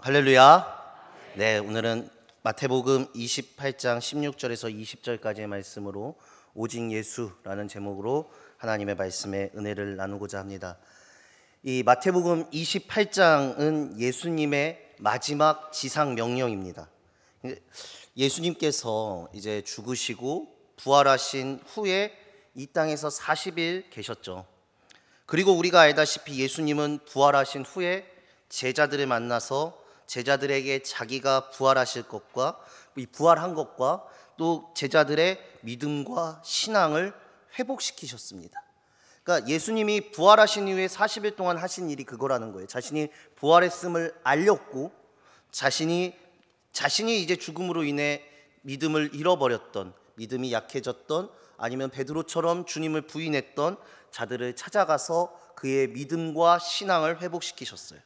할렐루야. 네, 오늘은 마태복음 28장 16절에서 20절까지의 말씀으로 오직 예수라는 제목으로 하나님의 말씀에 은혜를 나누고자 합니다. 이 마태복음 28장은 예수님의 마지막 지상 명령입니다. 예수님께서 이제 죽으시고 부활하신 후에 이 땅에서 40일 계셨죠. 그리고 우리가 알다시피 예수님은 부활하신 후에 제자들을 만나서 제자들에게 자기가 부활하실 것과 이 부활한 것과 또 제자들의 믿음과 신앙을 회복시키셨습니다. 그러니까 예수님이 부활하신 이후에 40일 동안 하신 일이 그거라는 거예요. 자신이 부활했음을 알렸고 자신이 이제 죽음으로 인해 믿음을 잃어버렸던, 믿음이 약해졌던, 아니면 베드로처럼 주님을 부인했던 자들을 찾아가서 그의 믿음과 신앙을 회복시키셨어요.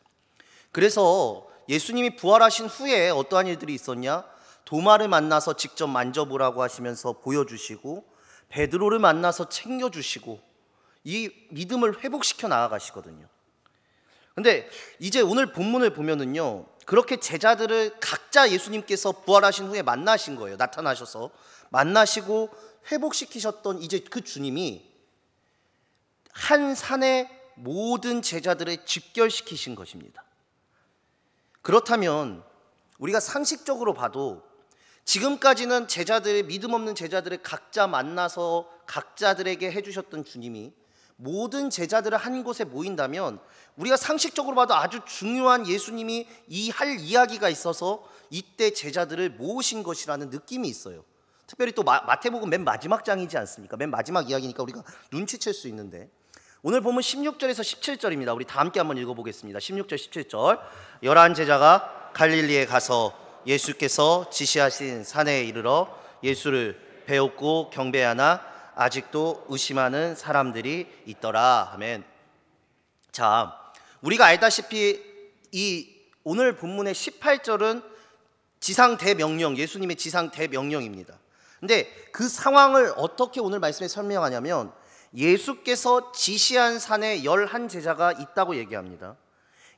그래서 예수님이 부활하신 후에 어떠한 일들이 있었냐? 도마를 만나서 직접 만져보라고 하시면서 보여주시고, 베드로를 만나서 챙겨주시고, 이 믿음을 회복시켜 나아가시거든요. 근데 이제 오늘 본문을 보면은요, 그렇게 제자들을 각자 예수님께서 부활하신 후에 만나신 거예요. 나타나셔서 만나시고 회복시키셨던 이제 그 주님이 한 산에 모든 제자들을 집결시키신 것입니다. 그렇다면 우리가 상식적으로 봐도 지금까지는 제자들의 믿음 없는 제자들을 각자 만나서 각자들에게 해주셨던 주님이 모든 제자들을 한 곳에 모인다면 우리가 상식적으로 봐도 아주 중요한 예수님이 할 이야기가 있어서 이때 제자들을 모으신 것이라는 느낌이 있어요. 특별히 또 마태복음 맨 마지막 장이지 않습니까? 맨 마지막 이야기니까 우리가 눈치챌 수 있는데, 오늘 보면 16절에서 17절입니다. 우리 다 함께 한번 읽어보겠습니다. 16절 17절. 11 제자가 갈릴리에 가서 예수께서 지시하신 산에 이르러 예수를 배웠고 경배하나 아직도 의심하는 사람들이 있더라. 아멘. 자, 우리가 알다시피 이 오늘 본문의 18절은 지상 대명령, 예수님의 지상 대명령입니다. 근데 그 상황을 어떻게 오늘 말씀에 설명하냐면, 예수께서 지시한 산에 11 제자가 있다고 얘기합니다.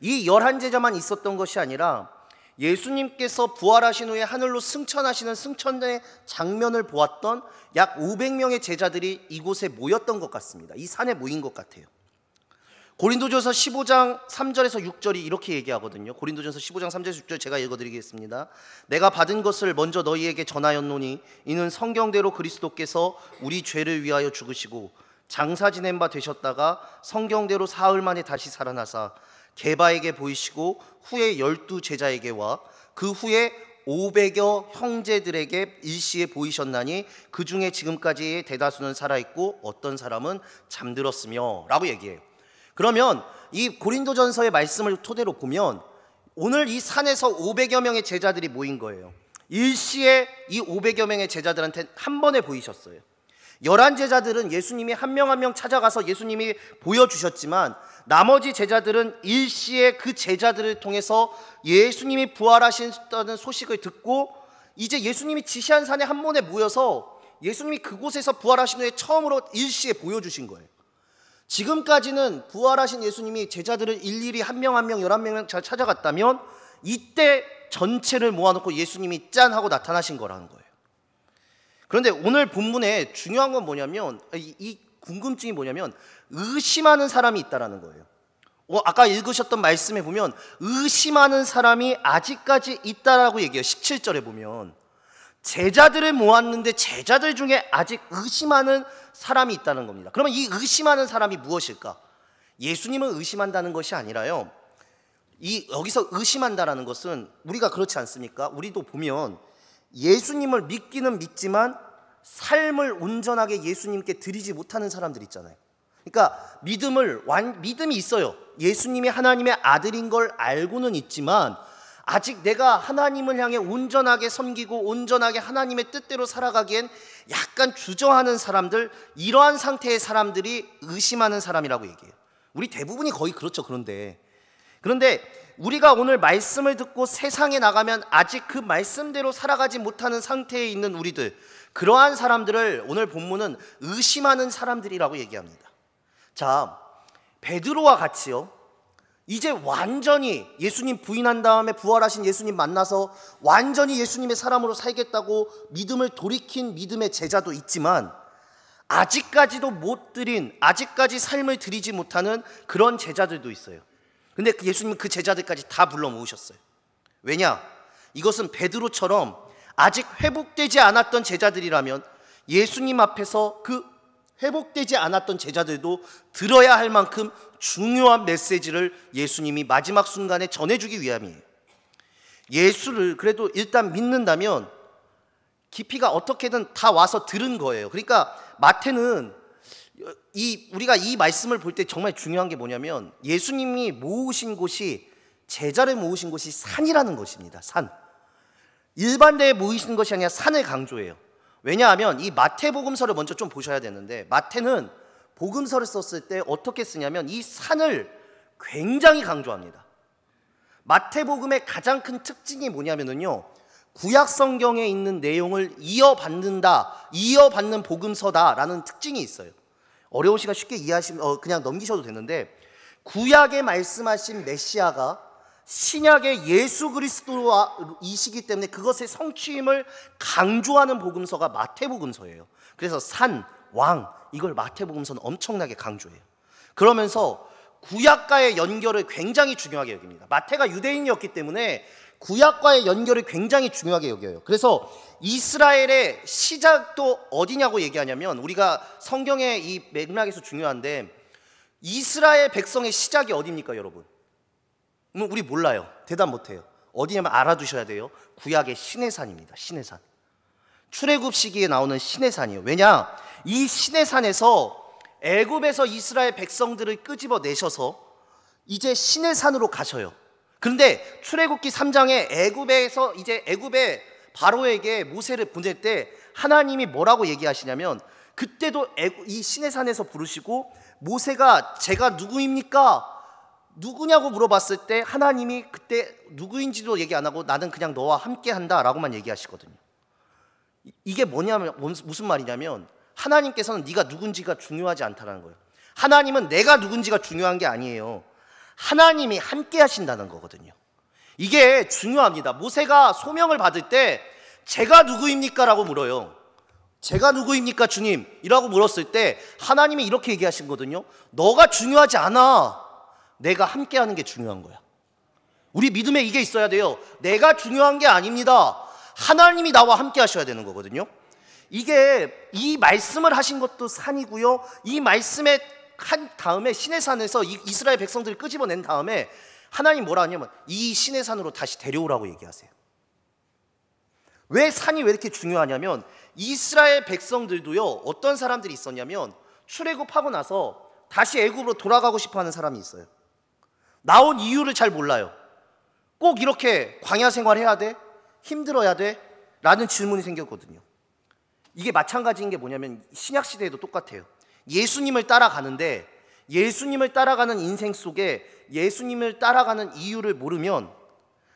이 11 제자만 있었던 것이 아니라 예수님께서 부활하신 후에 하늘로 승천하시는 승천의 장면을 보았던 약 500명의 제자들이 이곳에 모였던 것 같습니다. 이 산에 모인 것 같아요. 고린도전서 15장 3절에서 6절이 이렇게 얘기하거든요. 고린도전서 15장 3절에서 6절 제가 읽어드리겠습니다. 내가 받은 것을 먼저 너희에게 전하였노니 이는 성경대로 그리스도께서 우리 죄를 위하여 죽으시고 장사 지낸 바 되셨다가 성경대로 사흘 만에 다시 살아나사 게바에게 보이시고 후에 12 제자에게와 그 후에 500여 형제들에게 일시에 보이셨나니 그 중에 지금까지의 대다수는 살아있고 어떤 사람은 잠들었으며 라고 얘기해요. 그러면 이 고린도전서의 말씀을 토대로 보면 오늘 이 산에서 500여 명의 제자들이 모인 거예요. 일시에 이 500여 명의 제자들한테 한 번에 보이셨어요. 11 제자들은 예수님이 한 명 한 명 찾아가서 예수님이 보여주셨지만 나머지 제자들은 일시에 그 제자들을 통해서 예수님이 부활하신다는 소식을 듣고 이제 예수님이 지시한 산에 한 번에 모여서 예수님이 그곳에서 부활하신 후에 처음으로 일시에 보여주신 거예요. 지금까지는 부활하신 예수님이 제자들을 일일이 한 명 한 명 11명 찾아갔다면 이때 전체를 모아놓고 예수님이 짠 하고 나타나신 거라는 거예요. 그런데 오늘 본문에 중요한 건 뭐냐면, 이 궁금증이 뭐냐면 의심하는 사람이 있다라는 거예요. 아까 읽으셨던 말씀에 보면 의심하는 사람이 아직까지 있다라고 얘기해요. 17절에 보면 제자들을 모았는데 제자들 중에 아직 의심하는 사람이 있다는 겁니다. 그러면 이 의심하는 사람이 무엇일까? 예수님을 의심한다는 것이 아니라요, 여기서 의심한다라는 것은 우리가 그렇지 않습니까? 우리도 보면 예수님을 믿기는 믿지만 삶을 온전하게 예수님께 드리지 못하는 사람들 있잖아요. 그러니까 믿음이 있어요. 예수님이 하나님의 아들인 걸 알고는 있지만 아직 내가 하나님을 향해 온전하게 섬기고 온전하게 하나님의 뜻대로 살아가기엔 약간 주저하는 사람들, 이러한 상태의 사람들이 의심하는 사람이라고 얘기해요. 우리 대부분이 거의 그렇죠. 그런데 우리가 오늘 말씀을 듣고 세상에 나가면 아직 그 말씀대로 살아가지 못하는 상태에 있는 우리들, 그러한 사람들을 오늘 본문은 의심하는 사람들이라고 얘기합니다. 자, 베드로와 같이요, 이제 완전히 예수님 부인한 다음에 부활하신 예수님 만나서 완전히 예수님의 사람으로 살겠다고 믿음을 돌이킨 믿음의 제자도 있지만, 아직까지도 못 드린, 아직까지 삶을 드리지 못하는 그런 제자들도 있어요. 근데 예수님은 그 제자들까지 다 불러 모으셨어요. 왜냐? 이것은 베드로처럼 아직 회복되지 않았던 제자들이라면 예수님 앞에서 그 회복되지 않았던 제자들도 들어야 할 만큼 중요한 메시지를 예수님이 마지막 순간에 전해주기 위함이에요. 예수를 그래도 일단 믿는다면 깊이가 어떻게든 다 와서 들은 거예요. 그러니까 마태는 우리가 이 말씀을 볼 때 정말 중요한 게 뭐냐면, 예수님이 모으신 곳이, 제자를 모으신 곳이 산이라는 것입니다. 산. 일반대에 모이시는 것이 아니라 산을 강조해요. 왜냐하면 이 마태복음서를 먼저 좀 보셔야 되는데, 마태는 복음서를 썼을 때 어떻게 쓰냐면 이 산을 굉장히 강조합니다. 마태복음의 가장 큰 특징이 뭐냐면요, 구약 성경에 있는 내용을 이어받는 복음서다라는 특징이 있어요. 어려우시니까 쉽게 이해하시면 그냥 넘기셔도 되는데, 구약에 말씀하신 메시아가 신약의 예수 그리스도이시기 때문에 그것의 성취임을 강조하는 복음서가 마태복음서예요. 그래서 산, 왕, 이걸 마태복음서는 엄청나게 강조해요. 그러면서 구약과의 연결을 굉장히 중요하게 여깁니다. 마태가 유대인이었기 때문에 구약과의 연결을 굉장히 중요하게 여겨요. 그래서 이스라엘의 시작도 어디냐고 얘기하냐면, 우리가 성경의 이 맥락에서 중요한데, 이스라엘 백성의 시작이 어디입니까, 여러분? 우리 몰라요. 대답 못해요. 어디냐면 알아두셔야 돼요. 구약의 시내산입니다. 시내산. 출애굽 시기에 나오는 시내산이에요. 왜냐? 이 시내산에서 애굽에서 이스라엘 백성들을 끄집어내셔서 이제 시내산으로 가셔요. 그런데 출애굽기 3장에 애굽의 바로에게 모세를 보낼 때 하나님이 뭐라고 얘기하시냐면, 그때도 이 시내산에서 부르시고, 모세가 제가 누구입니까? 누구냐고 물어봤을 때 하나님이 그때 누구인지도 얘기 안 하고 나는 그냥 너와 함께 한다 라고만 얘기하시거든요. 이게 뭐냐면, 무슨 말이냐면, 하나님께서는 네가 누군지가 중요하지 않다는 거예요. 하나님은 내가 누군지가 중요한 게 아니에요. 하나님이 함께 하신다는 거거든요. 이게 중요합니다. 모세가 소명을 받을 때 제가 누구입니까? 라고 물어요. 제가 누구입니까 주님? 이라고 물었을 때 하나님이 이렇게 얘기하신 거거든요. 너가 중요하지 않아. 내가 함께 하는 게 중요한 거야. 우리 믿음에 이게 있어야 돼요. 내가 중요한 게 아닙니다. 하나님이 나와 함께 하셔야 되는 거거든요. 이게 이 말씀을 하신 것도 산이고요, 이 말씀에 한 다음에 시내산에서 이스라엘 백성들을 끄집어낸 다음에 하나님 뭐라 하냐면 이 시내산으로 다시 데려오라고 얘기하세요. 왜 산이 왜 이렇게 중요하냐면, 이스라엘 백성들도요, 어떤 사람들이 있었냐면 출애굽하고 나서 다시 애굽으로 돌아가고 싶어하는 사람이 있어요. 나온 이유를 잘 몰라요. 꼭 이렇게 광야 생활해야 돼? 힘들어야 돼? 라는 질문이 생겼거든요. 이게 마찬가지인 게 뭐냐면 신약 시대에도 똑같아요. 예수님을 따라가는데 예수님을 따라가는 인생 속에 예수님을 따라가는 이유를 모르면,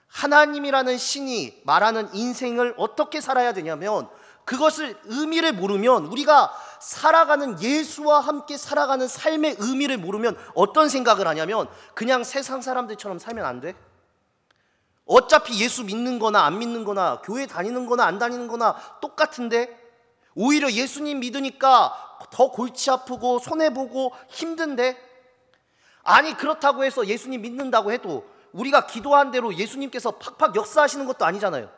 하나님이라는 신이 말하는 인생을 어떻게 살아야 되냐면, 그것을 의미를 모르면, 우리가 살아가는 예수와 함께 살아가는 삶의 의미를 모르면 어떤 생각을 하냐면, 그냥 세상 사람들처럼 살면 안 돼? 어차피 예수 믿는 거나 안 믿는 거나 교회 다니는 거나 안 다니는 거나 똑같은데, 오히려 예수님 믿으니까 더 골치 아프고 손해보고 힘든데, 아니 그렇다고 해서 예수님 믿는다고 해도 우리가 기도한 대로 예수님께서 팍팍 역사하시는 것도 아니잖아요.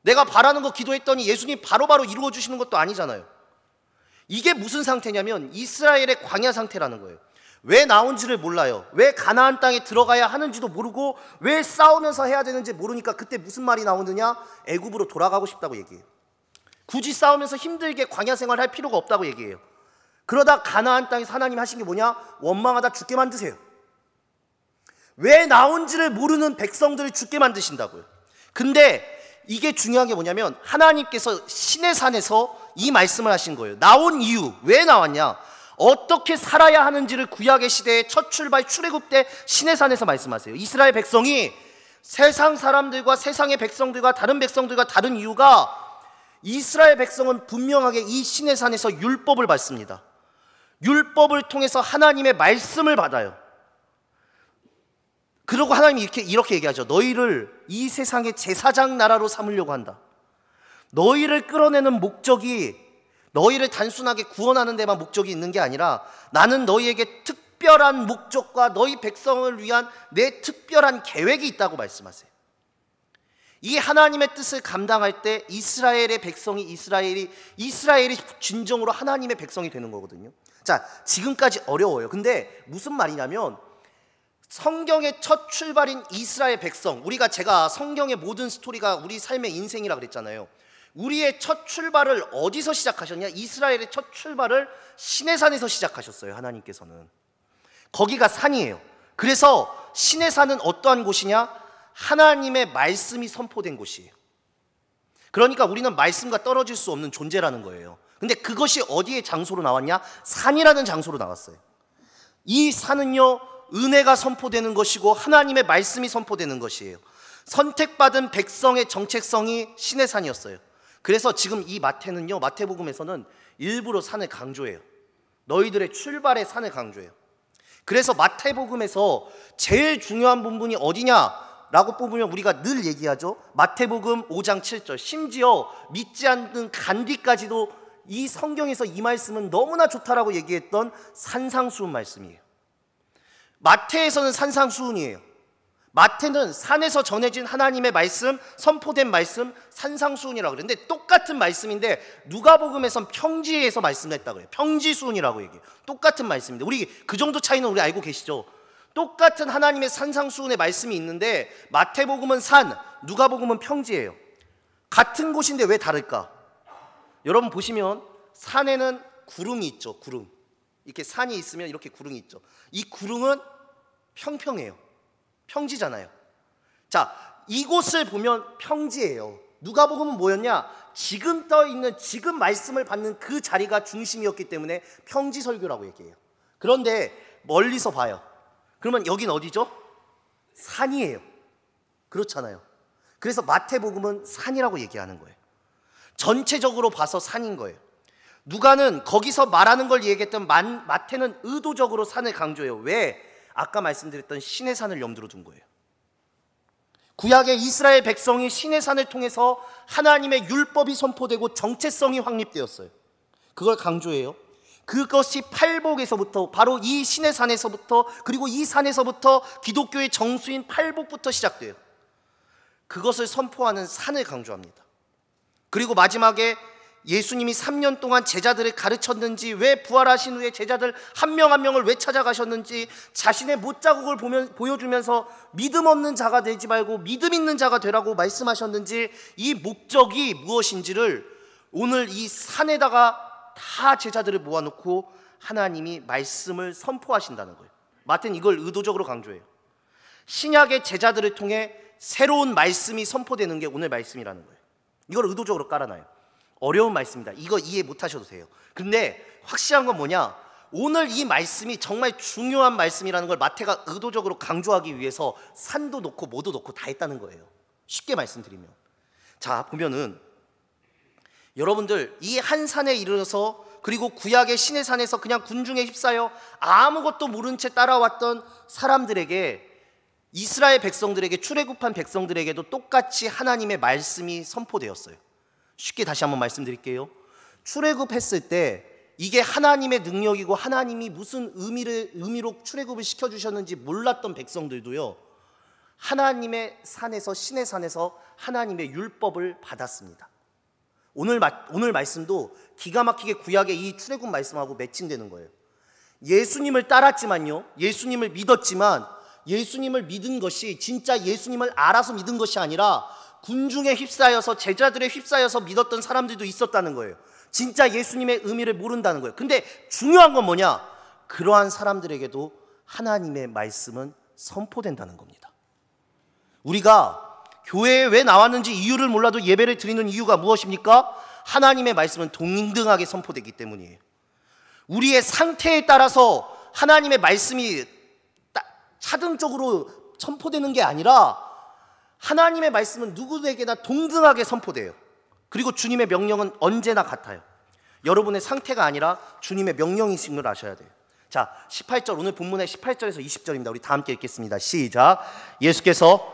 내가 바라는 거 기도했더니 예수님 바로바로 이루어 주시는 것도 아니잖아요. 이게 무슨 상태냐면 이스라엘의 광야 상태라는 거예요. 왜 나온지를 몰라요. 왜 가나안 땅에 들어가야 하는지도 모르고, 왜 싸우면서 해야 되는지 모르니까 그때 무슨 말이 나오느냐? 애굽으로 돌아가고 싶다고 얘기해요. 굳이 싸우면서 힘들게 광야 생활할 필요가 없다고 얘기해요. 그러다 가나안 땅에서 하나님 하신 게 뭐냐? 원망하다 죽게 만드세요. 왜 나온지를 모르는 백성들을 죽게 만드신다고요. 근데 이게 중요한 게 뭐냐면, 하나님께서 시내산에서 이 말씀을 하신 거예요. 나온 이유, 왜 나왔냐? 어떻게 살아야 하는지를 구약의 시대의 첫 출발 출애굽 때 시내산에서 말씀하세요. 이스라엘 백성이 세상 사람들과 세상의 백성들과 다른 백성들과 다른 이유가, 이스라엘 백성은 분명하게 이 시내산에서 율법을 받습니다. 율법을 통해서 하나님의 말씀을 받아요. 그러고 하나님이 이렇게 얘기하죠. 너희를 이 세상의 제사장 나라로 삼으려고 한다. 너희를 끌어내는 목적이 너희를 단순하게 구원하는 데만 목적이 있는 게 아니라 나는 너희에게 특별한 목적과 너희 백성을 위한 내 특별한 계획이 있다고 말씀하세요. 이 하나님의 뜻을 감당할 때 이스라엘의 백성이 이스라엘이 진정으로 하나님의 백성이 되는 거거든요. 자, 지금까지 어려워요. 근데 무슨 말이냐면 성경의 첫 출발인 이스라엘 백성, 제가 성경의 모든 스토리가 우리 삶의 인생이라 그랬잖아요. 우리의 첫 출발을 어디서 시작하셨냐? 이스라엘의 첫 출발을 시내산에서 시작하셨어요. 하나님께서는 거기가 산이에요. 그래서 시내산은 어떠한 곳이냐? 하나님의 말씀이 선포된 곳이에요. 그러니까 우리는 말씀과 떨어질 수 없는 존재라는 거예요. 근데 그것이 어디의 장소로 나왔냐? 산이라는 장소로 나왔어요. 이 산은요, 은혜가 선포되는 것이고 하나님의 말씀이 선포되는 것이에요. 선택받은 백성의 정체성이 시내산이었어요. 그래서 지금 이 마태는요, 마태복음에서는 일부러 산을 강조해요. 너희들의 출발의 산을 강조해요. 그래서 마태복음에서 제일 중요한 부분이 어디냐라고 뽑으면 우리가 늘 얘기하죠. 마태복음 5장 7절. 심지어 믿지 않는 간디까지도 이 성경에서 이 말씀은 너무나 좋다라고 얘기했던 산상수훈 말씀이에요. 마태에서는 산상수훈이에요. 마태는 산에서 전해진 하나님의 말씀, 선포된 말씀, 산상수훈이라고 그러는데 똑같은 말씀인데 누가복음에선 평지에서 말씀했다고 해요. 평지수훈이라고 얘기해요. 똑같은 말씀인데 우리 그 정도 차이는 우리 알고 계시죠? 똑같은 하나님의 산상수훈의 말씀이 있는데 마태복음은 산, 누가복음은 평지예요. 같은 곳인데 왜 다를까? 여러분 보시면 산에는 구름이 있죠. 구름. 이렇게 산이 있으면 이렇게 구름이 있죠. 이 구름은 평평해요. 평지잖아요. 자, 이곳을 보면 평지예요. 누가복음은 뭐였냐? 지금 떠 있는 지금 말씀을 받는 그 자리가 중심이었기 때문에 평지 설교라고 얘기해요. 그런데 멀리서 봐요. 그러면 여긴 어디죠? 산이에요. 그렇잖아요. 그래서 마태복음은 산이라고 얘기하는 거예요. 전체적으로 봐서 산인 거예요. 누가는 거기서 말하는 걸 얘기했던 마태는 의도적으로 산을 강조해요. 왜? 아까 말씀드렸던 시내산을 염두로 둔 거예요. 구약의 이스라엘 백성이 시내산을 통해서 하나님의 율법이 선포되고 정체성이 확립되었어요. 그걸 강조해요. 그것이 팔복에서부터, 바로 이 시내산에서부터, 그리고 이 산에서부터 기독교의 정수인 팔복부터 시작돼요. 그것을 선포하는 산을 강조합니다. 그리고 마지막에 예수님이 3년 동안 제자들을 가르쳤는지, 왜 부활하신 후에 제자들 한 명 한 명을 왜 찾아가셨는지, 자신의 못자국을 보여주면서 믿음 없는 자가 되지 말고 믿음 있는 자가 되라고 말씀하셨는지, 이 목적이 무엇인지를 오늘 이 산에다가 다 제자들을 모아놓고 하나님이 말씀을 선포하신다는 거예요. 마태는 이걸 의도적으로 강조해요. 신약의 제자들을 통해 새로운 말씀이 선포되는 게 오늘 말씀이라는 거예요. 이걸 의도적으로 깔아놔요. 어려운 말씀입니다. 이거 이해 못하셔도 돼요. 근데 확실한 건 뭐냐? 오늘 이 말씀이 정말 중요한 말씀이라는 걸 마태가 의도적으로 강조하기 위해서 산도 놓고 뭐도 놓고 다 했다는 거예요. 쉽게 말씀드리면, 자 보면은 여러분들 이 한 산에 이르러서, 그리고 구약의 시내산에서 그냥 군중에 휩싸여 아무것도 모른 채 따라왔던 사람들에게, 이스라엘 백성들에게, 출애굽한 백성들에게도 똑같이 하나님의 말씀이 선포되었어요. 쉽게 다시 한번 말씀드릴게요. 출애굽했을 때 이게 하나님의 능력이고 하나님이 무슨 의미로 출애굽을 시켜주셨는지 몰랐던 백성들도요, 하나님의 산에서, 시내산에서 하나님의 율법을 받았습니다. 오늘 말씀도 기가 막히게 구약의 이 출애굽 말씀하고 매칭되는 거예요. 예수님을 따랐지만요, 예수님을 믿었지만, 예수님을 믿은 것이 진짜 예수님을 알아서 믿은 것이 아니라 군중에 휩싸여서, 제자들에 휩싸여서 믿었던 사람들도 있었다는 거예요. 진짜 예수님의 의미를 모른다는 거예요. 근데 중요한 건 뭐냐? 그러한 사람들에게도 하나님의 말씀은 선포된다는 겁니다. 우리가 교회에 왜 나왔는지 이유를 몰라도 예배를 드리는 이유가 무엇입니까? 하나님의 말씀은 동등하게 선포되기 때문이에요. 우리의 상태에 따라서 하나님의 말씀이 차등적으로 선포되는 게 아니라 하나님의 말씀은 누구에게나 동등하게 선포돼요. 그리고 주님의 명령은 언제나 같아요. 여러분의 상태가 아니라 주님의 명령이신 걸 아셔야 돼요. 자, 18절, 오늘 본문의 18절에서 20절입니다. 우리 다 함께 읽겠습니다. 시작. 예수께서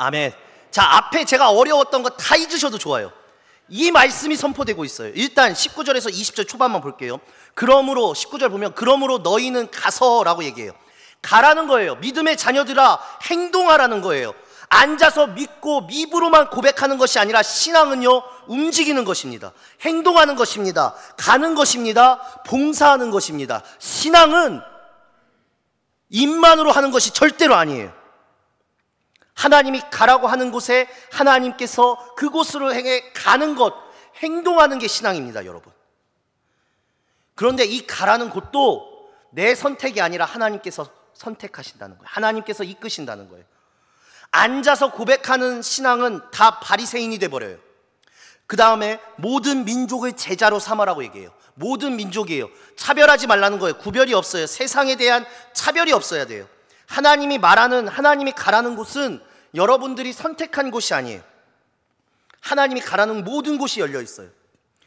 아멘. 자, 앞에 제가 어려웠던 거 다 잊으셔도 좋아요. 이 말씀이 선포되고 있어요. 일단 19절에서 20절 초반만 볼게요. 그러므로 19절 보면 그러므로 너희는 가서라고 얘기해요. 가라는 거예요. 믿음의 자녀들아 행동하라는 거예요. 앉아서 믿고 입으로만 고백하는 것이 아니라 신앙은요 움직이는 것입니다. 행동하는 것입니다. 가는 것입니다. 봉사하는 것입니다. 신앙은 입만으로 하는 것이 절대로 아니에요. 하나님이 가라고 하는 곳에 하나님께서 그곳으로 향해 가는 것, 행동하는 게 신앙입니다, 여러분. 그런데 이 가라는 곳도 내 선택이 아니라 하나님께서 선택하신다는 거예요. 하나님께서 이끄신다는 거예요. 앉아서 고백하는 신앙은 다 바리새인이 돼버려요. 그 다음에 모든 민족을 제자로 삼아라고 얘기해요. 모든 민족이에요. 차별하지 말라는 거예요. 구별이 없어요. 세상에 대한 차별이 없어야 돼요. 하나님이 말하는, 하나님이 가라는 곳은 여러분들이 선택한 곳이 아니에요. 하나님이 가라는 모든 곳이 열려 있어요.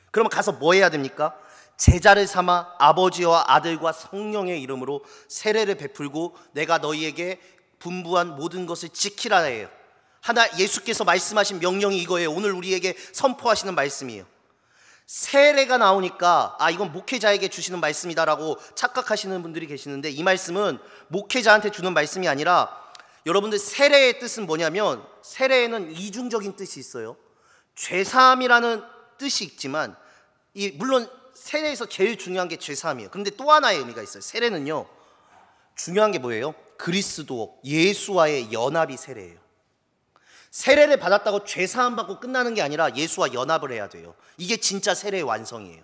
그러면 가서 뭐 해야 됩니까? 제자를 삼아 아버지와 아들과 성령의 이름으로 세례를 베풀고 내가 너희에게 분부한 모든 것을 지키라 해요. 예수께서 말씀하신 명령이 이거예요. 오늘 우리에게 선포하시는 말씀이에요. 세례가 나오니까 이건 목회자에게 주시는 말씀이다라고 착각하시는 분들이 계시는데, 이 말씀은 목회자한테 주는 말씀이 아니라, 여러분들 세례의 뜻은 뭐냐면, 세례에는 이중적인 뜻이 있어요. 죄사함이라는 뜻이 있지만, 물론 세례에서 제일 중요한 게 죄사함이에요. 그런데 또 하나의 의미가 있어요. 세례는요 중요한 게 뭐예요? 그리스도 예수와의 연합이 세례예요. 세례를 받았다고 죄사함 받고 끝나는 게 아니라 예수와 연합을 해야 돼요. 이게 진짜 세례의 완성이에요.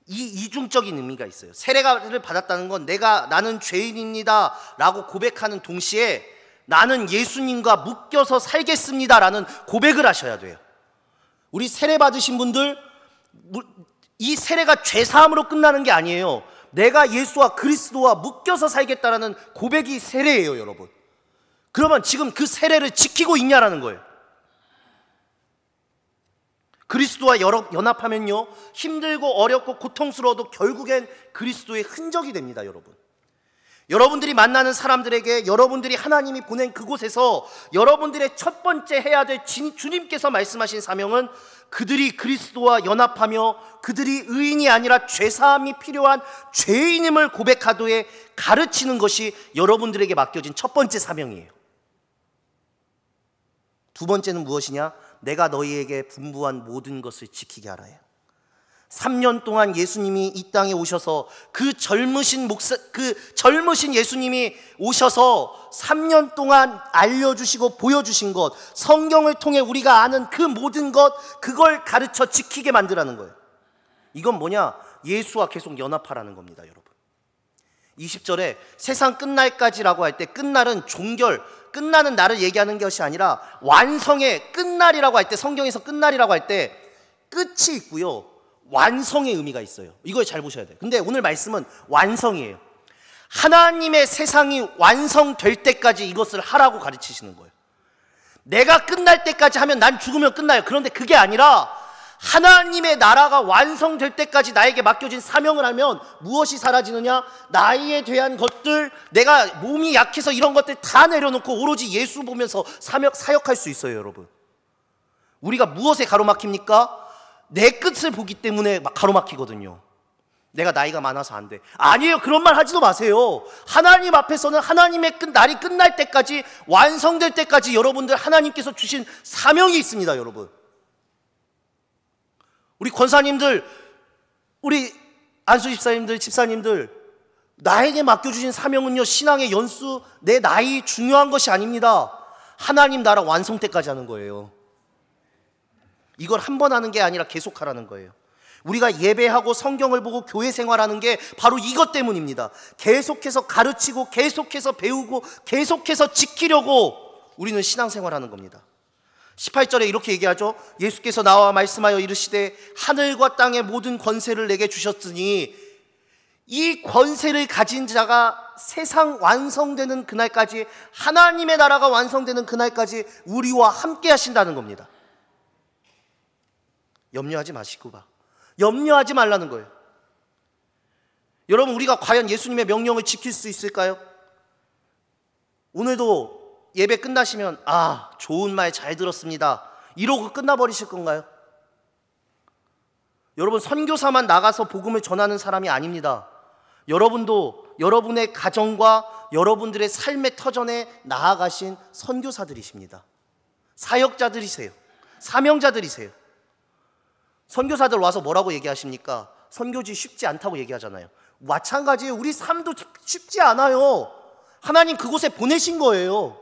이 이중적인 의미가 있어요. 세례를 받았다는 건 나는 죄인입니다 라고 고백하는 동시에 나는 예수님과 묶여서 살겠습니다 라는 고백을 하셔야 돼요. 우리 세례 받으신 분들, 이 세례가 죄사함으로 끝나는 게 아니에요. 내가 예수와 그리스도와 묶여서 살겠다라는 고백이 세례예요, 여러분. 그러면 지금 그 세례를 지키고 있냐라는 거예요. 그리스도와 연합하면요 힘들고 어렵고 고통스러워도 결국엔 그리스도의 흔적이 됩니다, 여러분. 여러분들이 만나는 사람들에게, 여러분들이 하나님이 보낸 그곳에서 여러분들의 첫 번째 해야 될 주님께서 말씀하신 사명은 그들이 그리스도와 연합하며 그들이 의인이 아니라 죄사함이 필요한 죄인임을 고백하도록 가르치는 것이 여러분들에게 맡겨진 첫 번째 사명이에요. 두 번째는 무엇이냐? 내가 너희에게 분부한 모든 것을 지키게 하라요. 3년 동안 예수님이 이 땅에 오셔서 그 젊으신 예수님이 오셔서 3년 동안 알려주시고 보여주신 것, 성경을 통해 우리가 아는 그 모든 것, 그걸 가르쳐 지키게 만들라는 거예요. 이건 뭐냐? 예수와 계속 연합하라는 겁니다, 여러분. 20절에 세상 끝날까지라고 할 때 끝날은 종결, 끝나는 날을 얘기하는 것이 아니라 완성의 끝날이라고 할 때, 성경에서 끝날이라고 할 때 끝이 있고요 완성의 의미가 있어요. 이걸 잘 보셔야 돼요. 근데 오늘 말씀은 완성이에요. 하나님의 세상이 완성될 때까지 이것을 하라고 가르치시는 거예요. 내가 끝날 때까지 하면 난 죽으면 끝나요. 그런데 그게 아니라 하나님의 나라가 완성될 때까지 나에게 맡겨진 사명을 하면 무엇이 사라지느냐? 나에 대한 것들, 내가 몸이 약해서 이런 것들 다 내려놓고 오로지 예수 보면서 사역할 수 있어요, 여러분. 우리가 무엇에 가로막힙니까? 내 끝을 보기 때문에 가로막히거든요. 내가 나이가 많아서 안 돼. 아니에요. 그런 말 하지도 마세요. 하나님 앞에서는 하나님의 날이 끝날 때까지, 완성될 때까지 여러분들 하나님께서 주신 사명이 있습니다, 여러분. 우리 권사님들, 우리 안수 집사님들, 집사님들, 나에게 맡겨주신 사명은요 신앙의 연수, 내 나이 중요한 것이 아닙니다. 하나님 나라 완성 때까지 하는 거예요. 이걸 한 번 하는 게 아니라 계속 하라는 거예요. 우리가 예배하고 성경을 보고 교회 생활하는 게 바로 이것 때문입니다. 계속해서 가르치고 계속해서 배우고 계속해서 지키려고 우리는 신앙생활하는 겁니다. 18절에 이렇게 얘기하죠. 예수께서 나와 말씀하여 이르시되 하늘과 땅의 모든 권세를 내게 주셨으니 이 권세를 가진 자가 세상 완성되는 그날까지, 하나님의 나라가 완성되는 그날까지 우리와 함께 하신다는 겁니다. 염려하지 마시고 염려하지 말라는 거예요. 여러분, 우리가 과연 예수님의 명령을 지킬 수 있을까요? 오늘도 예배 끝나시면 좋은 말 잘 들었습니다 이러고 끝나버리실 건가요? 여러분, 선교사만 나가서 복음을 전하는 사람이 아닙니다. 여러분도 여러분의 가정과 여러분들의 삶의 터전에 나아가신 선교사들이십니다. 사역자들이세요. 사명자들이세요. 선교사들 와서 뭐라고 얘기하십니까? 선교지 쉽지 않다고 얘기하잖아요. 마찬가지예요. 우리 삶도 쉽지 않아요. 하나님 그곳에 보내신 거예요.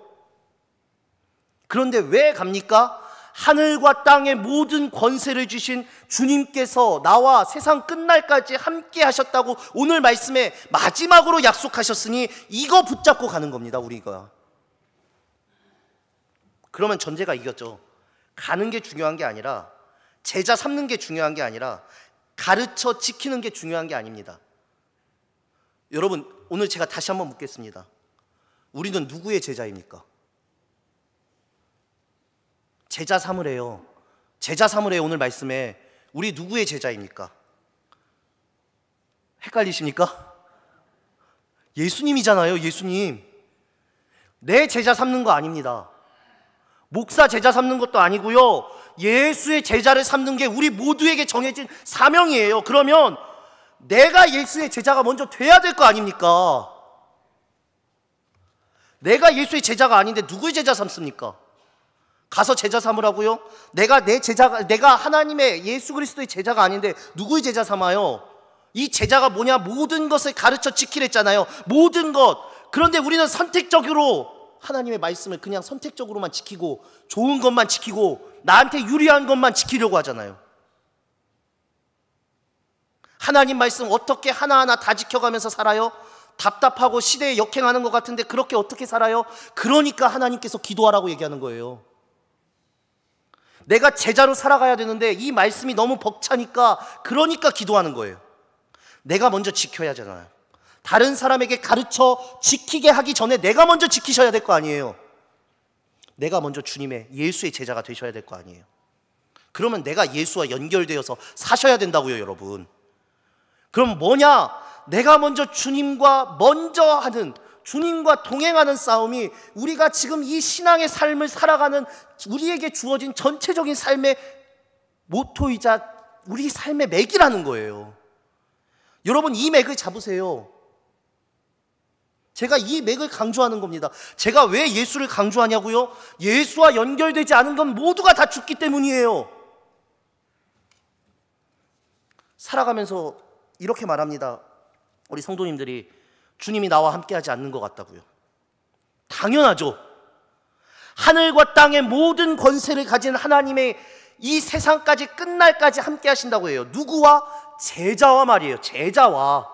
그런데 왜 갑니까? 하늘과 땅의 모든 권세를 주신 주님께서 나와 세상 끝날까지 함께 하셨다고 오늘 말씀에 마지막으로 약속하셨으니 이거 붙잡고 가는 겁니다, 우리가. 그러면 전제가 이겼죠. 가는 게 중요한 게 아니라, 제자 삼는 게 중요한 게 아니라, 가르쳐 지키는 게 중요한 게 아닙니다. 여러분, 오늘 제가 다시 한번 묻겠습니다. 우리는 누구의 제자입니까? 제자 삼으래요. 제자 삼으래요. 오늘 말씀에 우리 누구의 제자입니까? 헷갈리십니까? 예수님이잖아요. 예수님. 내 제자 삼는 거 아닙니다. 목사 제자 삼는 것도 아니고요. 예수의 제자를 삼는 게 우리 모두에게 정해진 사명이에요. 그러면 내가 예수의 제자가 먼저 돼야 될 거 아닙니까? 내가 예수의 제자가 아닌데 누구의 제자 삼습니까? 가서 제자 삼으라고요? 내가 하나님의 예수 그리스도의 제자가 아닌데 누구의 제자 삼아요? 이 제자가 뭐냐? 모든 것을 가르쳐 지키랬잖아요. 모든 것. 그런데 우리는 선택적으로 하나님의 말씀을 그냥 선택적으로만 지키고, 좋은 것만 지키고, 나한테 유리한 것만 지키려고 하잖아요. 하나님 말씀 어떻게 하나하나 다 지켜가면서 살아요? 답답하고 시대에 역행하는 것 같은데 그렇게 어떻게 살아요? 그러니까 하나님께서 기도하라고 얘기하는 거예요. 내가 제자로 살아가야 되는데 이 말씀이 너무 벅차니까, 그러니까 기도하는 거예요. 내가 먼저 지켜야 하잖아요. 다른 사람에게 가르쳐 지키게 하기 전에 내가 먼저 지키셔야 될 거 아니에요. 내가 먼저 주님의 예수의 제자가 되셔야 될 거 아니에요. 그러면 내가 예수와 연결되어서 사셔야 된다고요, 여러분. 그럼 뭐냐? 내가 먼저 주님과 주님과 동행하는 싸움이 우리가 지금 이 신앙의 삶을 살아가는 우리에게 주어진 전체적인 삶의 모토이자 우리 삶의 맥이라는 거예요. 여러분, 이 맥을 잡으세요. 제가 이 맥을 강조하는 겁니다. 제가 왜 예수를 강조하냐고요? 예수와 연결되지 않은 건 모두가 다 죽기 때문이에요. 살아가면서 이렇게 말합니다. 우리 성도님들이 주님이 나와 함께하지 않는 것 같다고요. 당연하죠. 하늘과 땅의 모든 권세를 가진 하나님의 이 세상까지 끝날까지 함께 하신다고 해요. 누구와? 제자와 말이에요. 제자와.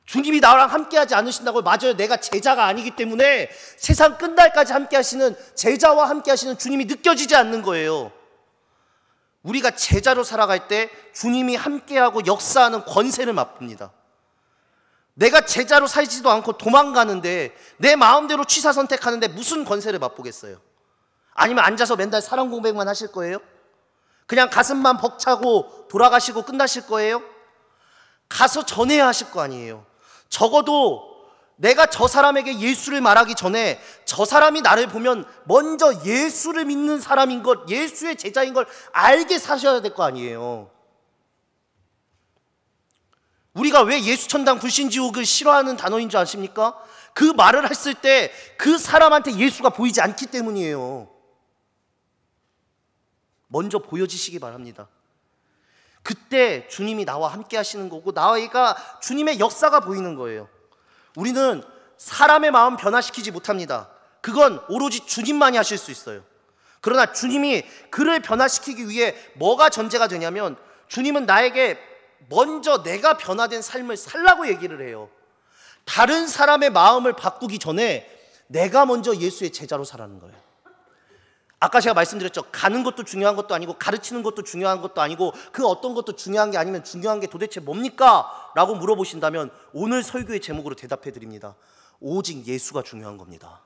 주님이 나랑 함께하지 않으신다고요? 맞아요. 내가 제자가 아니기 때문에 세상 끝날까지 함께하시는, 제자와 함께하시는 주님이 느껴지지 않는 거예요. 우리가 제자로 살아갈 때 주님이 함께하고 역사하는 권세를 맛봅니다. 내가 제자로 살지도 않고 도망가는데, 내 마음대로 취사 선택하는데 무슨 권세를 맛보겠어요? 아니면 앉아서 맨날 사랑 고백만 하실 거예요? 그냥 가슴만 벅차고 돌아가시고 끝나실 거예요? 가서 전해야 하실 거 아니에요. 적어도 내가 저 사람에게 예수를 말하기 전에 저 사람이 나를 보면 먼저 예수를 믿는 사람인 것, 예수의 제자인 걸 알게 사셔야 될 거 아니에요. 우리가 왜 예수천당 불신지옥을 싫어하는 단어인 줄 아십니까? 그 말을 했을 때 그 사람한테 예수가 보이지 않기 때문이에요. 먼저 보여지시기 바랍니다. 그때 주님이 나와 함께 하시는 거고, 나와 주님의 역사가 보이는 거예요. 우리는 사람의 마음 변화시키지 못합니다. 그건 오로지 주님만이 하실 수 있어요. 그러나 주님이 그를 변화시키기 위해 뭐가 전제가 되냐면, 주님은 나에게 먼저 내가 변화된 삶을 살라고 얘기를 해요. 다른 사람의 마음을 바꾸기 전에 내가 먼저 예수의 제자로 살라는 거예요. 아까 제가 말씀드렸죠. 가는 것도 중요한 것도 아니고 가르치는 것도 중요한 것도 아니고 그 어떤 것도 중요한 게 아니면 중요한 게 도대체 뭡니까? 라고 물어보신다면 오늘 설교의 제목으로 대답해 드립니다. 오직 예수가 중요한 겁니다.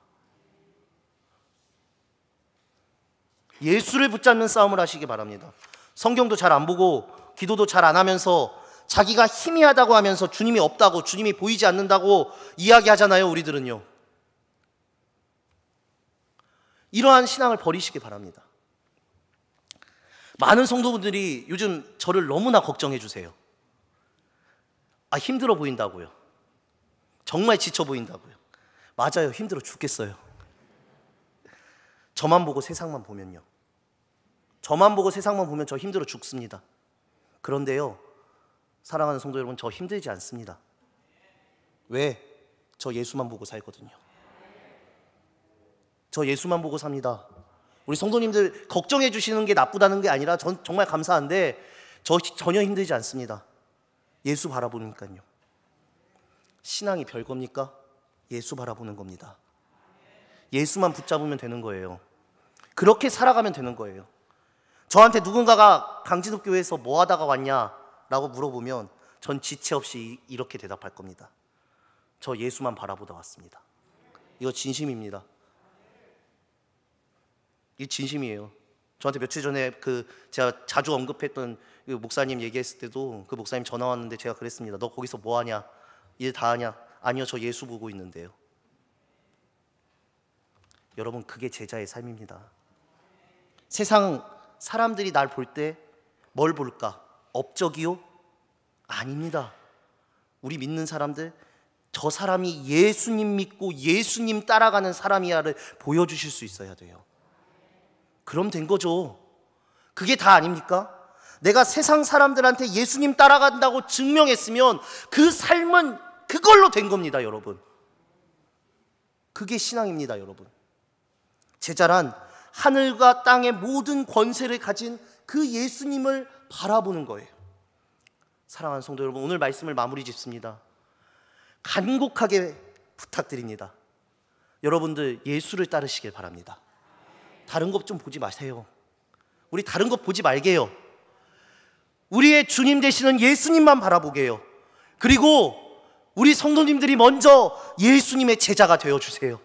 예수를 붙잡는 싸움을 하시기 바랍니다. 성경도 잘 안 보고 기도도 잘 안 하면서 자기가 희미하다고 하면서 주님이 없다고, 주님이 보이지 않는다고 이야기하잖아요, 우리들은요. 이러한 신앙을 버리시기 바랍니다. 많은 성도분들이 요즘 저를 너무나 걱정해 주세요. 힘들어 보인다고요. 정말 지쳐 보인다고요. 맞아요, 힘들어 죽겠어요. 저만 보고 세상만 보면요. 저만 보고 세상만 보면 저 힘들어 죽습니다. 그런데요, 사랑하는 성도 여러분, 저 힘들지 않습니다. 왜? 저 예수만 보고 살거든요. 저 예수만 보고 삽니다. 우리 성도님들 걱정해 주시는 게 나쁘다는 게 아니라 전 정말 감사한데 저 전혀 힘들지 않습니다. 예수 바라보니까요. 신앙이 별겁니까? 예수 바라보는 겁니다. 예수만 붙잡으면 되는 거예요. 그렇게 살아가면 되는 거예요. 저한테 누군가가 강진욱교회에서 뭐 하다가 왔냐라고 물어보면 전 지체 없이 이렇게 대답할 겁니다. 저 예수만 바라보다 왔습니다. 이거 진심입니다. 이 진심이에요. 저한테 며칠 전에 제가 자주 언급했던 그 목사님 얘기했을 때도 그 목사님 전화 왔는데 제가 그랬습니다. 너 거기서 뭐 하냐? 일 다 하냐? 아니요, 저 예수 보고 있는데요. 여러분, 그게 제자의 삶입니다. 세상 사람들이 날 볼 때 뭘 볼까? 업적이요? 아닙니다. 우리 믿는 사람들, 저 사람이 예수님 믿고 예수님 따라가는 사람이야를 보여주실 수 있어야 돼요. 그럼 된 거죠. 그게 다 아닙니까? 내가 세상 사람들한테 예수님 따라간다고 증명했으면 그 삶은 그걸로 된 겁니다, 여러분. 그게 신앙입니다, 여러분. 제자란 하늘과 땅의 모든 권세를 가진 그 예수님을 바라보는 거예요. 사랑하는 성도 여러분, 오늘 말씀을 마무리 짓습니다. 간곡하게 부탁드립니다. 여러분들 예수를 따르시길 바랍니다. 다른 것 좀 보지 마세요. 우리 다른 것 보지 말게요. 우리의 주님 되시는 예수님만 바라보게 해요. 그리고 우리 성도님들이 먼저 예수님의 제자가 되어주세요.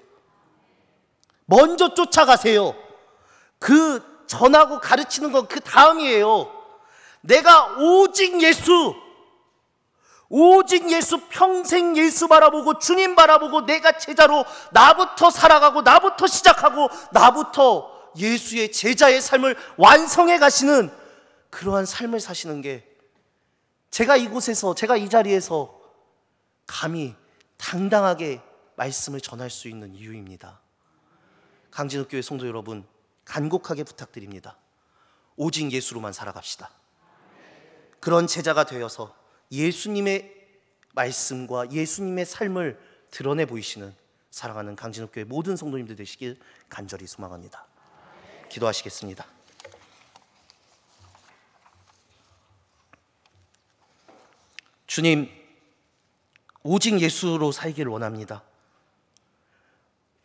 먼저 쫓아가세요. 그 전하고 가르치는 건 그 다음이에요. 내가 오직 예수 평생 예수 바라보고 주님 바라보고 내가 제자로 나부터 살아가고 나부터 시작하고 나부터 예수의 제자의 삶을 완성해 가시는 그러한 삶을 사시는 게 제가 이곳에서, 제가 이 자리에서 감히 당당하게 말씀을 전할 수 있는 이유입니다. 강진욱교회 성도 여러분, 간곡하게 부탁드립니다. 오직 예수로만 살아갑시다. 그런 제자가 되어서 예수님의 말씀과 예수님의 삶을 드러내 보이시는 사랑하는 강진욱교회 모든 성도님들 되시길 간절히 소망합니다. 기도하시겠습니다. 주님, 오직 예수로 살기를 원합니다.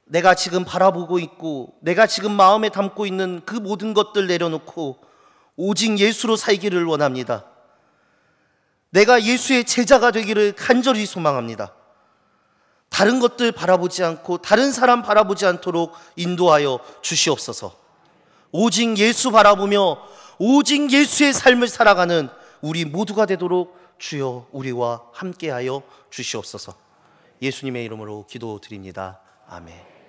내가 지금 바라보고 있고 내가 지금 마음에 담고 있는 그 모든 것들 내려놓고 오직 예수로 살기를 원합니다. 내가 예수의 제자가 되기를 간절히 소망합니다. 다른 것들 바라보지 않고 다른 사람 바라보지 않도록 인도하여 주시옵소서. 오직 예수 바라보며 오직 예수의 삶을 살아가는 우리 모두가 되도록 주여 우리와 함께하여 주시옵소서. 예수님의 이름으로 기도드립니다. 아멘.